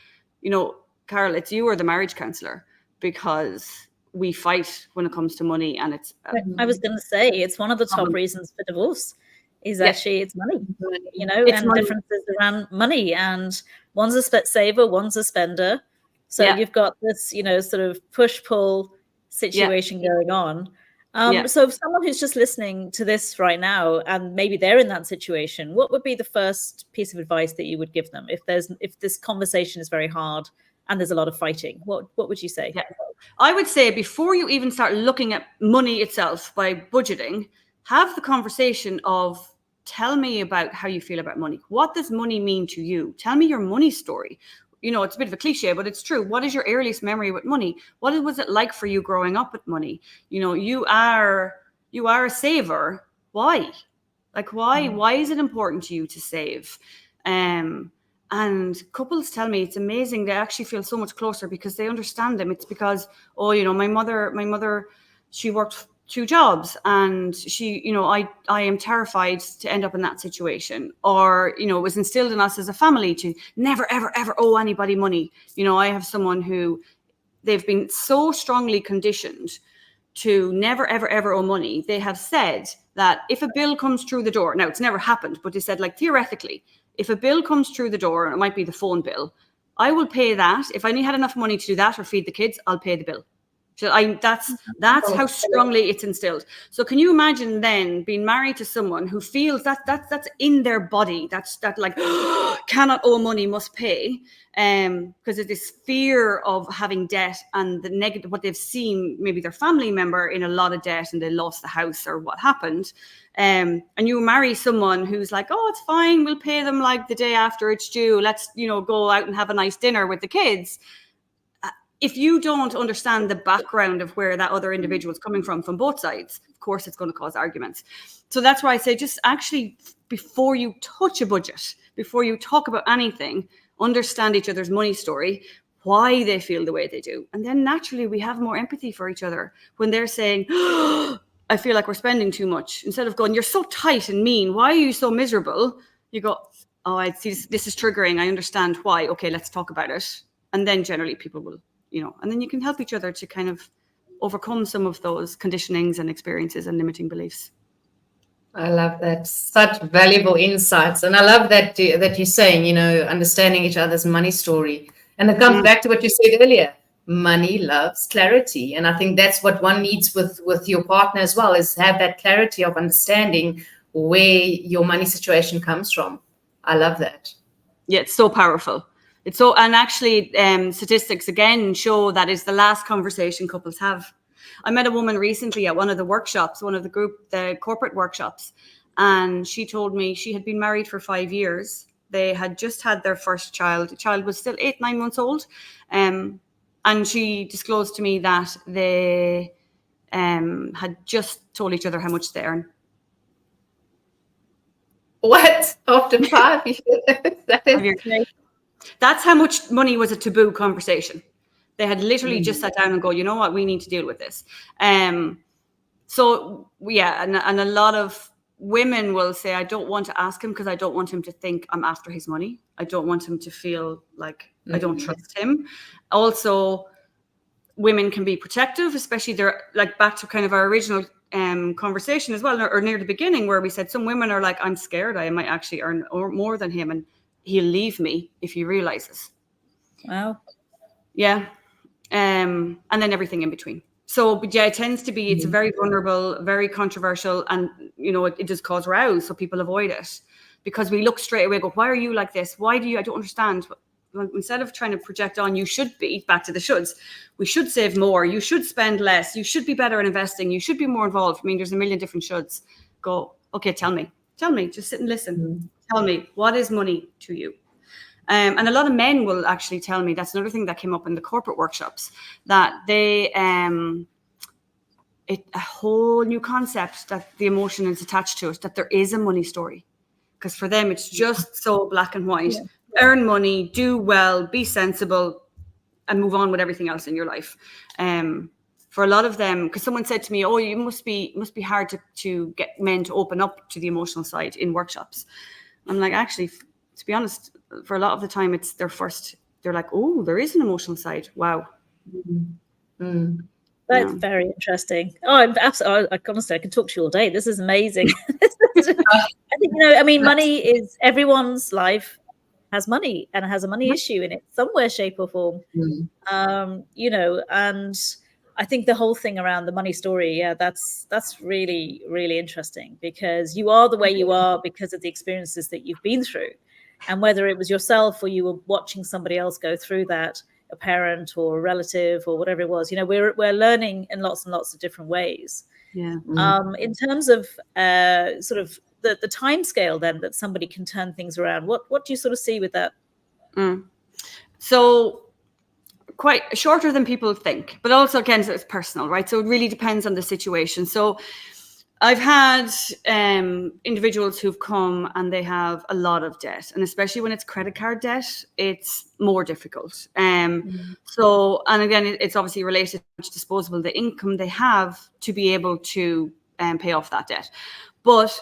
Carol, it's you or the marriage counselor, because we fight when it comes to money. And it's I was going to say, it's one of the top reasons for divorce is actually it's money, it's and money. Differences around money, and one's a saver, one's a spender. So you've got this, sort of push-pull situation going on. So if someone who's just listening to this right now, and maybe they're in that situation, what would be the first piece of advice that you would give them if this conversation is very hard and there's a lot of fighting? What would you say? I would say, before you even start looking at money itself by budgeting, have the conversation of, tell me about how you feel about money. What does money mean to you? Tell me your money story. It's a bit of a cliche, but it's true. What is your earliest memory with money? What was it like for you growing up with money? You are a saver. Why? Like, why? Why is it important to you to save? And couples tell me it's amazing. They actually feel so much closer because they understand them. It's because, my mother, she worked 2 jobs, and she, I am terrified to end up in that situation. Or, it was instilled in us as a family to never, ever, ever owe anybody money. I have someone who, they've been so strongly conditioned to never, ever, ever owe money, they have said that if a bill comes through the door, now it's never happened, but they said, like, theoretically, if a bill comes through the door, and it might be the phone bill, I will pay that. If I only had enough money to do that or feed the kids, I'll pay the bill. So that's how strongly it's instilled. So can you imagine then being married to someone who feels that's in their body, that like cannot owe money, must pay, because of this fear of having debt and the negative, what they've seen, maybe their family member in a lot of debt and they lost the house or what happened. And you marry someone who's like, oh, it's fine, we'll pay them like the day after it's due. Let's, go out and have a nice dinner with the kids. If you don't understand the background of where that other individual is coming from both sides, of course, it's going to cause arguments. So that's why I say, just actually, before you touch a budget, before you talk about anything, understand each other's money story, why they feel the way they do. And then naturally, we have more empathy for each other when they're saying, oh, I feel like we're spending too much. Instead of going, you're so tight and mean, why are you so miserable? You go, oh, I see this is triggering. I understand why. Okay, let's talk about it. And then generally people will, and then you can help each other to kind of overcome some of those conditionings and experiences and limiting beliefs. I love that. Such valuable insights. And I love that you're saying, understanding each other's money story. And it comes back to what you said earlier. Money loves clarity. And I think that's what one needs with your partner as well, is have that clarity of understanding where your money situation comes from. I love that. Yeah, it's so powerful. And actually statistics again show that is the last conversation couples have. I met a woman recently at one of the workshops, the corporate workshops, and she told me she had been married for 5 years. They had just had their first child. The child was still 8-9 months old. And she disclosed to me that they had just told each other how much they earn. What? After 5 years? That's how much money was a taboo conversation. They had literally just sat down and go, you know what, we need to deal with this. So yeah, and a lot of women will say, I don't want to ask him because I don't want him to think I'm after his money. I don't want him to feel like I don't trust him. Also, women can be protective, especially they're like back to kind of our original conversation as well, or near the beginning where we said some women are like, I'm scared I might actually earn more than him and he'll leave me if he realizes. Wow. Yeah. And then everything in between. So, but yeah, it tends to be, it's very vulnerable, very controversial, and, it does cause rows. So people avoid it because we look straight away, go, why are you like this? Why do you, I don't understand. Well, instead of trying to project on, you should be, back to the shoulds, we should save more. You should spend less. You should be better at investing. You should be more involved. I mean, there's a million different shoulds. Go, okay, tell me, just sit and listen. Tell me, what is money to you? And a lot of men will actually tell me, that's another thing that came up in the corporate workshops, that they, a whole new concept that the emotion is attached to it, that there is a money story. Because for them, it's just so black and white. Yeah. Earn money, do well, be sensible, and move on with everything else in your life. For a lot of them, because someone said to me, oh, you must be hard to get men to open up to the emotional side in workshops. I'm like, actually, to be honest, for a lot of the time, it's they're like, oh, there is an emotional side. Wow. That's very interesting. Oh, I'm absolutely, honestly, I can talk to you all day. This is amazing. I think, money is, everyone's life has money and has a money issue in it, somewhere, shape or form. And I think the whole thing around the money story, that's really, really interesting, because you are the way you are because of the experiences that you've been through. And whether it was yourself or you were watching somebody else go through that, a parent or a relative or whatever it was, we're learning in lots and lots of different ways. Yeah. In terms of sort of the time scale then that somebody can turn things around, what do you sort of see with that? So quite shorter than people think, but also again, it's personal, right? So it really depends on the situation. So I've had individuals who've come and they have a lot of debt, and especially when it's credit card debt, it's more difficult. So, and again, it's obviously related to how much disposable the income they have to be able to pay off that debt. But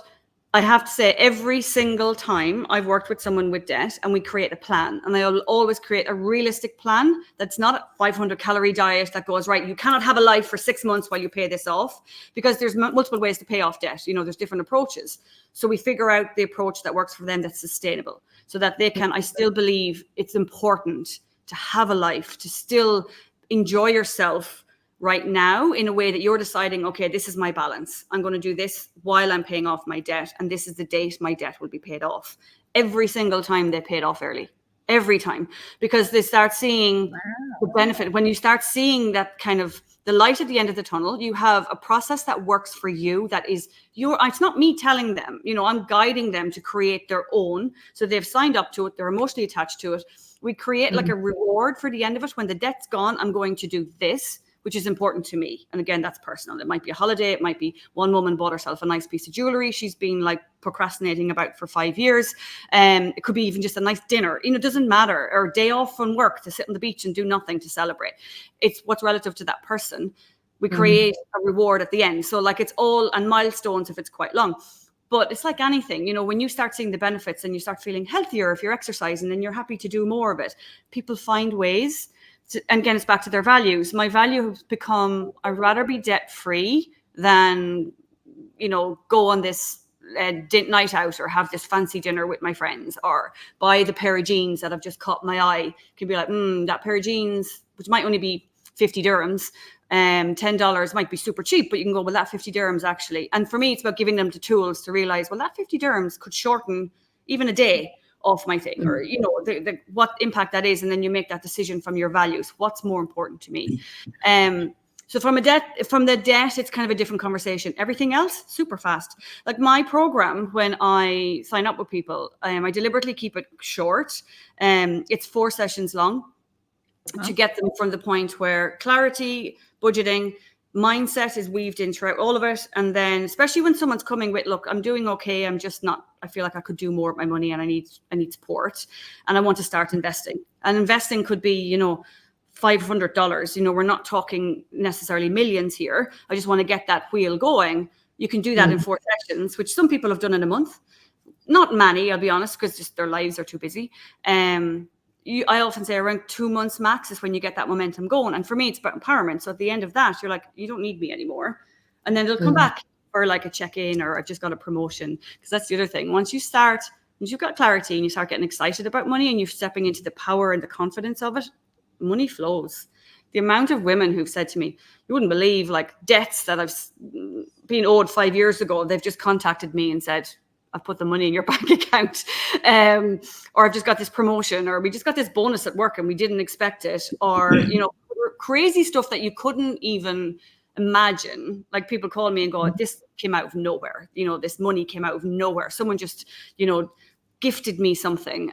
I have to say, every single time I've worked with someone with debt and we create a plan, and I'll always create a realistic plan that's not a 500 calorie diet that goes, right, you cannot have a life for 6 months while you pay this off, because there's multiple ways to pay off debt. You know, there's different approaches. So we figure out the approach that works for them that's sustainable, so that they can, I still believe it's important to have a life, to still enjoy yourself right now in a way that you're deciding, okay, this is my balance. I'm going to do this while I'm paying off my debt. And this is the date my debt will be paid off. Every single time they pay it off early, every time, because they start seeing the benefit. When you start seeing that kind of the light at the end of the tunnel, you have a process that works for you. That is it's not me telling them, you know, I'm guiding them to create their own. So they've signed up to it. They're emotionally attached to it. We create like a reward for the end of it. When the debt's gone, I'm going to do this, which is important to me. And again, that's personal. It might be a holiday. It might be one woman bought herself a nice piece of jewelry she's been like procrastinating about for 5 years. It could be even just a nice dinner. You know, it doesn't matter. Or a day off from work to sit on the beach and do nothing to celebrate. It's what's relative to that person. We create a reward at the end. So like it's all, and milestones if it's quite long. But it's like anything, you know, when you start seeing the benefits and you start feeling healthier if you're exercising and you're happy to do more of it, people find ways. And again, it's back to their values. My value has become, I'd rather be debt free than, you know, go on this night out or have this fancy dinner with my friends or buy the pair of jeans that have just caught my eye. Could be like, that pair of jeans, which might only be 50 dirhams, $10 might be super cheap, but you can go, well, that 50 dirhams actually. And for me, it's about giving them the tools to realize, well, that 50 dirhams could shorten even a day off my thing, or you know what impact that is, and then you make that decision from your values. What's more important to me? So from the debt, it's kind of a different conversation. Everything else, super fast. Like my program, when I sign up with people, I deliberately keep it short. It's 4 sessions long to get them from the point where clarity, budgeting, mindset is weaved in throughout all of it. And then especially when someone's coming with, look, I'm doing okay, I'm just not, I feel like I could do more with my money and I need support and I want to start investing. And investing could be, you know, $500, you know, we're not talking necessarily millions here. I just want to get that wheel going. You can do that in 4 sessions, which some people have done in a month. Not many, I'll be honest, because just their lives are too busy. I often say around 2 months max is when you get that momentum going. And for me, it's about empowerment. So at the end of that, you're like, you don't need me anymore. And then they'll come back for like a check-in or I've just got a promotion. Because that's the other thing. Once you've got clarity and you start getting excited about money and you're stepping into the power and the confidence of it, money flows. The amount of women who've said to me, you wouldn't believe, like debts that I've been owed 5 years ago, they've just contacted me and said, I've put the money in your bank account, or I've just got this promotion, or we just got this bonus at work and we didn't expect it, or, you know, crazy stuff that you couldn't even imagine. Like people call me and go, this came out of nowhere. You know, this money came out of nowhere. Someone just, you know, gifted me something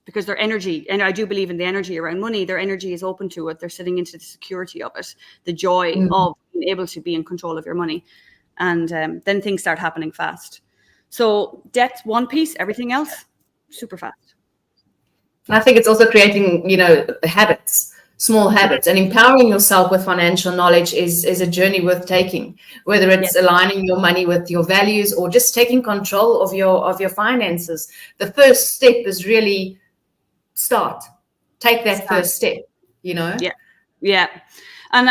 because their energy, and I do believe in the energy around money, their energy is open to it. They're sitting into the security of it, the joy of being able to be in control of your money. And then things start happening fast. So debt's one piece, everything else, super fast. And I think it's also creating, you know, habits, small habits, and empowering yourself with financial knowledge is a journey worth taking, whether it's aligning your money with your values or just taking control of your finances. The first step is really take that first step, you know? Yeah. And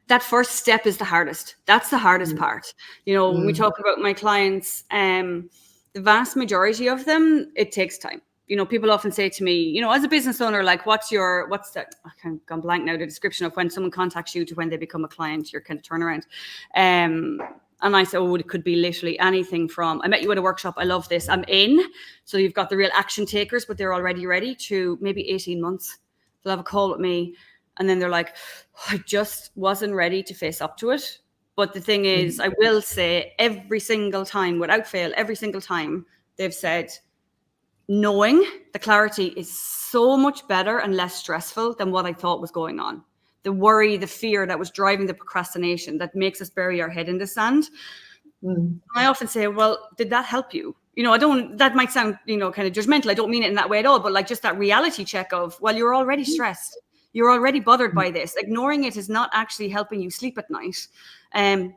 that first step is the hardest. That's the hardest part. You know, when we talk about my clients, the vast majority of them, it takes time. You know, people often say to me, you know, as a business owner, like, what's that? I kind of gone blank now, the description of when someone contacts you to when they become a client, your kind of turnaround. And I say, it could be literally anything from, I met you at a workshop, I love this, I'm in. So you've got the real action takers, but they're already ready, to maybe 18 months. They'll have a call with me. And then they're like, I just wasn't ready to face up to it. But the thing is, I will say every single time, without fail, every single time they've said, knowing the clarity is so much better and less stressful than what I thought was going on. The worry, the fear that was driving the procrastination that makes us bury our head in the sand. I often say, well, did that help you? You know, that might sound, you know, kind of judgmental. I don't mean it in that way at all, but like just that reality check of, well, you're already stressed. You're already bothered by this. Ignoring it is not actually helping you sleep at night.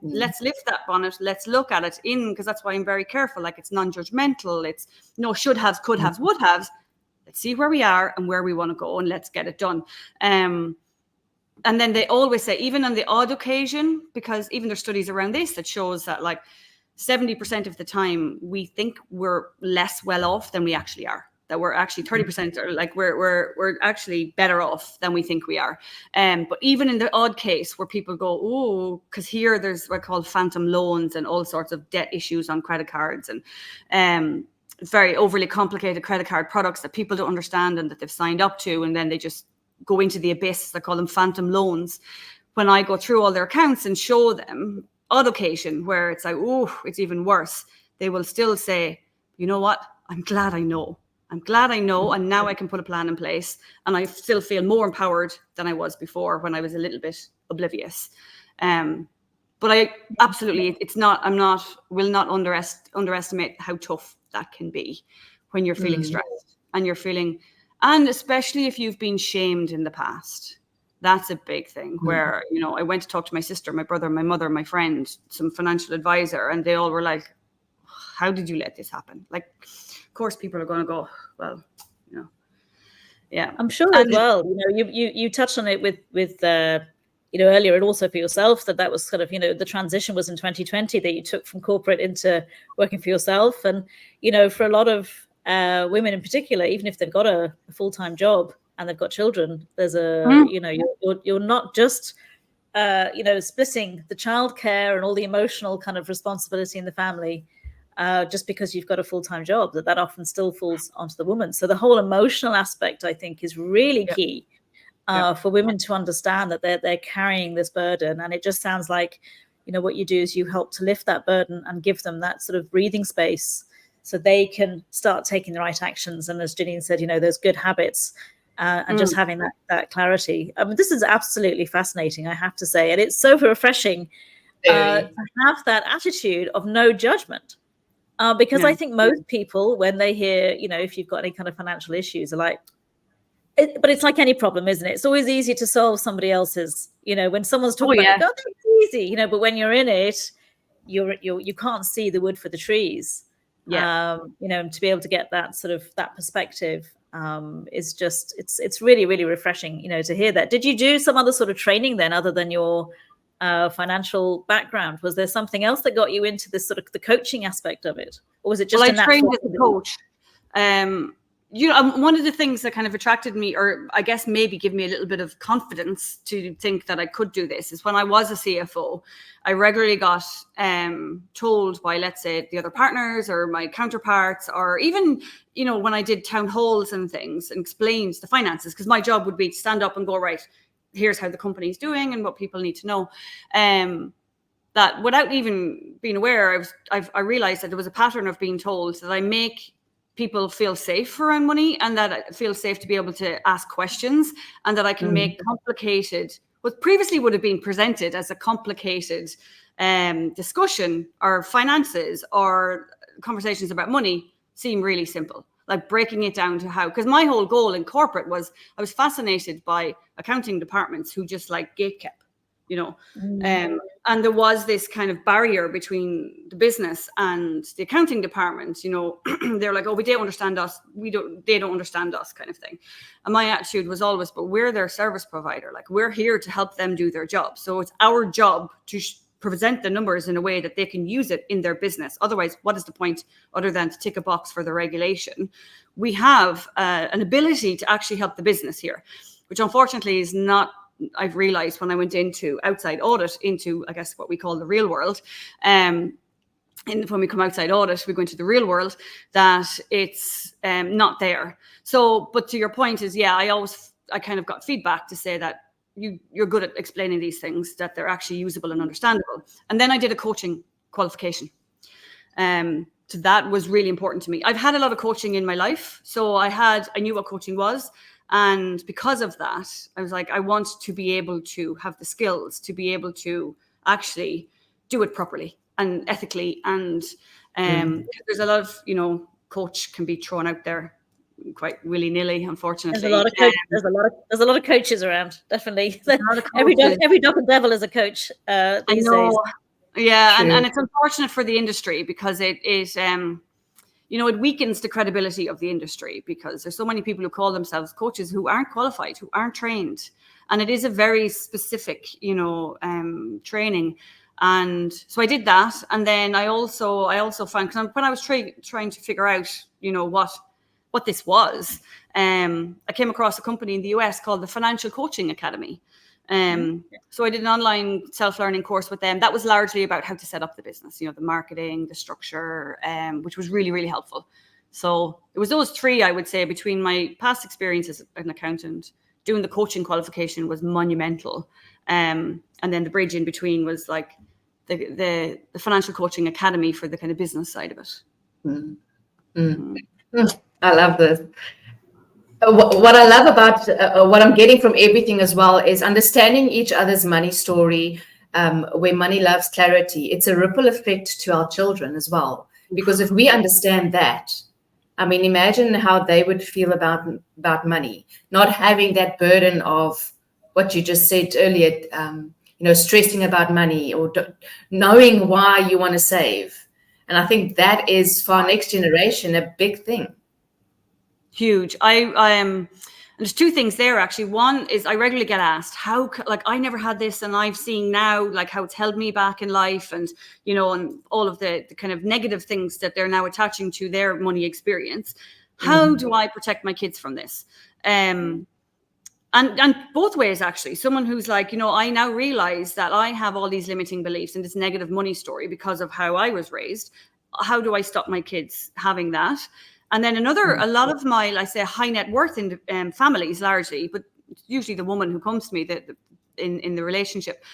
Let's lift that bonnet. Let's look at it because that's why I'm very careful. Like, it's non-judgmental. It's no should haves, could haves, would haves. Let's see where we are and where we want to go, and let's get it done. And then they always say, even on the odd occasion, because even there's studies around this that shows that like 70% of the time we think we're less well off than we actually are. That we're actually 30% or like we're actually better off than we think we are. But even in the odd case where people go, oh, because here there's what I call phantom loans and all sorts of debt issues on credit cards and very overly complicated credit card products that people don't understand and that they've signed up to, and then they just go into the abyss. I call them phantom loans. When I go through all their accounts and show them odd occasion where it's like, oh, it's even worse, they will still say, you know what? I'm glad I know. And now I can put a plan in place, and I still feel more empowered than I was before when I was a little bit oblivious. But I absolutely, will not underestimate how tough that can be when you're feeling stressed and especially if you've been shamed in the past. That's a big thing where, I went to talk to my sister, my brother, my mother, my friend, some financial advisor, and they all were like, how did you let this happen? Like, of course, people are going to go, well, yeah. I'm sure as well, you touched on it with earlier, and also for yourself, that was sort of, the transition was in 2020 that you took from corporate into working for yourself. And, for a lot of women in particular, even if they've got a full-time job and they've got children, there's you're not just, splitting the childcare and all the emotional kind of responsibility in the family just because you've got a full-time job, that often still falls onto the woman. So the whole emotional aspect, I think, is really key for women to understand that they're carrying this burden. And it just sounds like, what you do is you help to lift that burden and give them that sort of breathing space so they can start taking the right actions. And as Janine said, those good habits and just having that clarity. This is absolutely fascinating, I have to say. And it's so refreshing to have that attitude of no judgment. Because I think most people, when they hear, if you've got any kind of financial issues, are like, but it's like any problem, isn't it? It's always easy to solve somebody else's, when someone's talking about it, oh, that's easy, but when you're in it, you can't see the wood for the trees. And to be able to get that sort of that perspective is just, it's really, really refreshing, to hear that. Did you do some other sort of training then, other than your financial background? Was there something else that got you into this sort of the coaching aspect of it, or was it just? Well, I trained as a coach. One of the things that kind of attracted me, or I guess maybe give me a little bit of confidence to think that I could do this, is when I was a CFO, I regularly got told by, let's say, the other partners or my counterparts, or even, when I did town halls and things and explained the finances, because my job would be to stand up and go, right, here's how the company is doing and what people need to know. That without even being aware, I realized that there was a pattern of being told that I make people feel safe around money, and that I feel safe to be able to ask questions, and that I can make complicated, what previously would have been presented as a complicated discussion or finances or conversations about money, seem really simple. Like breaking it down to how, because my whole goal in corporate was, I was fascinated by accounting departments who just like gatekept, and there was this kind of barrier between the business and the accounting department. They're like, oh, they don't understand us. They don't understand us, kind of thing. And my attitude was always, but we're their service provider. Like, we're here to help them do their job. So it's our job to present the numbers in a way that they can use it in their business. Otherwise, what is the point other than to tick a box for the regulation? We have an ability to actually help the business here, which unfortunately is not, I've realized when I went into outside audit, into, I guess, what we call the real world. And when we come outside audit, we go into the real world, that it's not there. So, but to your point is, I kind of got feedback to say that you're good at explaining these things, that they're actually usable and understandable. And then I did a coaching qualification. So that was really important to me. I've had a lot of coaching in my life. So I knew what coaching was. And because of that, I was like, I want to be able to have the skills to be able to actually do it properly and ethically. And there's a lot of, coach can be thrown out there quite willy-nilly, unfortunately. There's a lot of coaches. There's a lot of coaches around. Definitely, every dog and devil is a coach these days. Yeah, and it's unfortunate for the industry because it it weakens the credibility of the industry because there's so many people who call themselves coaches who aren't qualified, who aren't trained, and it is a very specific, training. And so I did that, and then I also found, because when I was trying to figure out, what this was, I came across a company in the US called the Financial Coaching Academy. So I did an online self-learning course with them. That was largely about how to set up the business, the marketing, the structure, which was really, really helpful. So it was those three, I would say, between my past experience as an accountant, doing the coaching qualification was monumental. And then the bridge in between was like the Financial Coaching Academy for the kind of business side of it. I love this. What I love about what I'm getting from everything as well is understanding each other's money story, where money loves clarity. It's a ripple effect to our children as well. Because if we understand that, I mean, imagine how they would feel about money, not having that burden of what you just said earlier, stressing about money or knowing why you want to save. And I think that is for our next generation a big thing. Huge. There's two things there, actually. One is I regularly get asked how, I never had this, and I've seen now, how it's held me back in life, and, and all of the kind of negative things that they're now attaching to their money experience. How do I protect my kids from this? And both ways, actually. Someone who's like, I now realize that I have all these limiting beliefs and this negative money story because of how I was raised. How do I stop my kids having that? And then a lot of my, I say, high net worth in families largely, but usually the woman who comes to me in the relationship,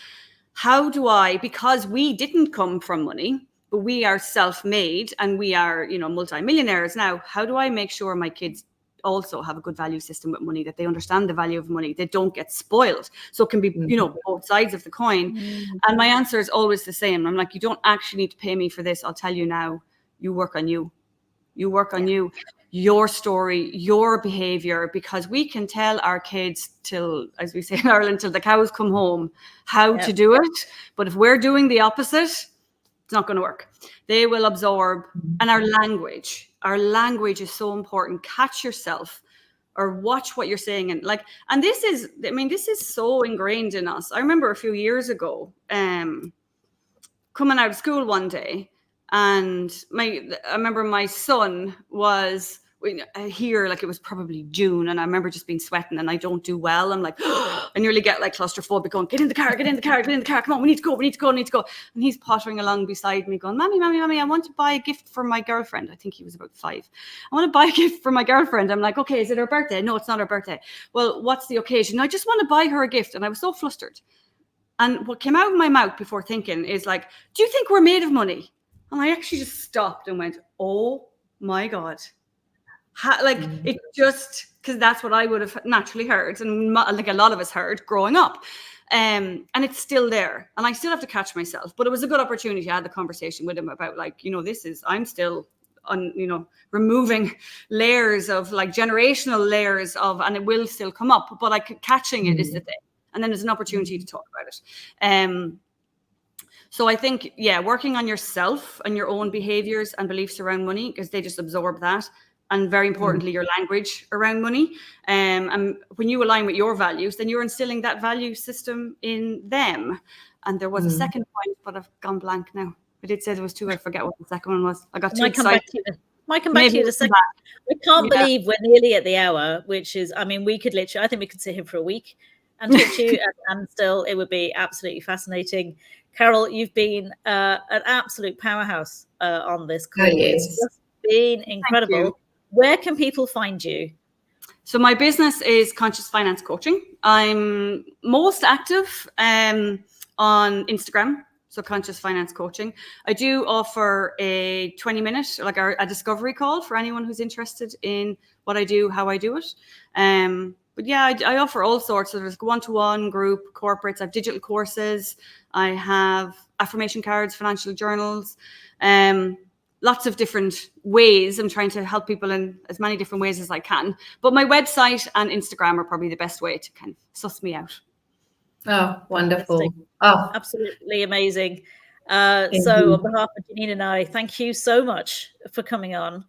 how do I, because we didn't come from money, but we are self-made and we are, multimillionaires now, how do I make sure my kids also have a good value system with money, that they understand the value of money, they don't get spoiled? So it can be, both sides of the coin. And my answer is always the same. I'm like, you don't actually need to pay me for this. I'll tell you now, you work on you. You work on you, your story, your behavior, because we can tell our kids till, as we say in Ireland, till the cows come home, how to do it. But if we're doing the opposite, it's not going to work. They will absorb. And our language is so important. Catch yourself or watch what you're saying. And this is so ingrained in us. I remember a few years ago, coming out of school one day, and I remember my son was here, it was probably June, and I remember just being sweating, and I don't do well. I'm like, I nearly get claustrophobic, going, get in the car, come on, we need to go. And he's pottering along beside me going, Mommy, I want to buy a gift for my girlfriend. I think he was about 5. I want to buy a gift for my girlfriend. I'm like, okay, is it her birthday? No, it's not her birthday. Well, what's the occasion? I just want to buy her a gift. And I was so flustered. And what came out of my mouth before thinking is do you think we're made of money? And I actually just stopped and went, oh my God. It just, because that's what I would have naturally heard. And a lot of us heard growing up. And it's still there. And I still have to catch myself. But it was a good opportunity. I had the conversation with him about I'm still on, removing layers of generational layers of, and it will still come up. But catching it is the thing. And then there's an opportunity to talk about it. So I think, working on yourself and your own behaviors and beliefs around money, because they just absorb that. And very importantly, your language around money. And when you align with your values, then you're instilling that value system in them. And there was a second point, but I've gone blank now. I did say there was 2. I forget what the second one was. I got too excited. Might come back to you in a second. I can't believe we're nearly at the hour, which is, we could literally, I think we could sit here for a week and talk to you, and still it would be absolutely fascinating. Carol, you've been an absolute powerhouse on this call. Oh, yes. It's just been incredible. Where can people find you? So my business is Conscious Finance Coaching. I'm most active on Instagram, so Conscious Finance Coaching. I do offer a 20-minute, a discovery call for anyone who's interested in what I do, how I do it. But I offer all sorts. So there's one-to-one, group, corporates. I have digital courses. I have affirmation cards, financial journals. lots of different ways. I'm trying to help people in as many different ways as I can. But my website and Instagram are probably the best way to kind of suss me out. Oh, wonderful. Fantastic. Oh, Absolutely amazing. So on behalf of Janine and I, thank you so much for coming on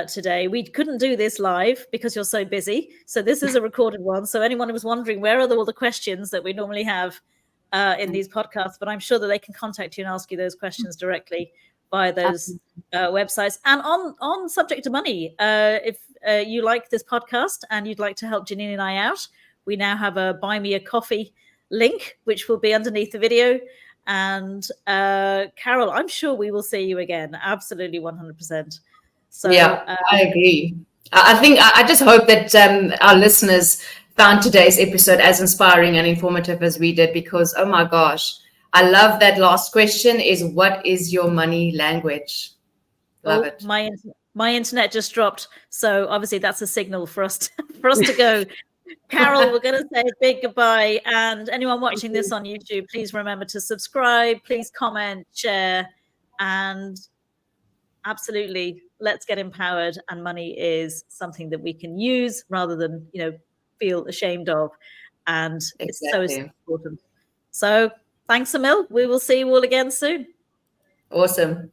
today. We couldn't do this live because you're so busy. So this is a recorded one. So anyone who was wondering, where are all the questions that we normally have in these podcasts? But I'm sure that they can contact you and ask you those questions directly via those websites. And on subject of money, if you like this podcast and you'd like to help Janine and I out, we now have a Buy Me a Coffee link, which will be underneath the video. And Carol, I'm sure we will see you again. Absolutely, 100%. So yeah, I agree. I think I just hope that our listeners found today's episode as inspiring and informative as we did, because, oh my gosh, I love that last question is, what is your money language? Love it. My internet just dropped. So obviously that's a signal for us to go. Carol, we're going to say a big goodbye. And anyone watching this on YouTube, please remember to subscribe, please comment, share, and absolutely, let's get empowered. And money is something that we can use rather than, feel ashamed of. And it's so important. So thanks a mil. We will see you all again soon. Awesome.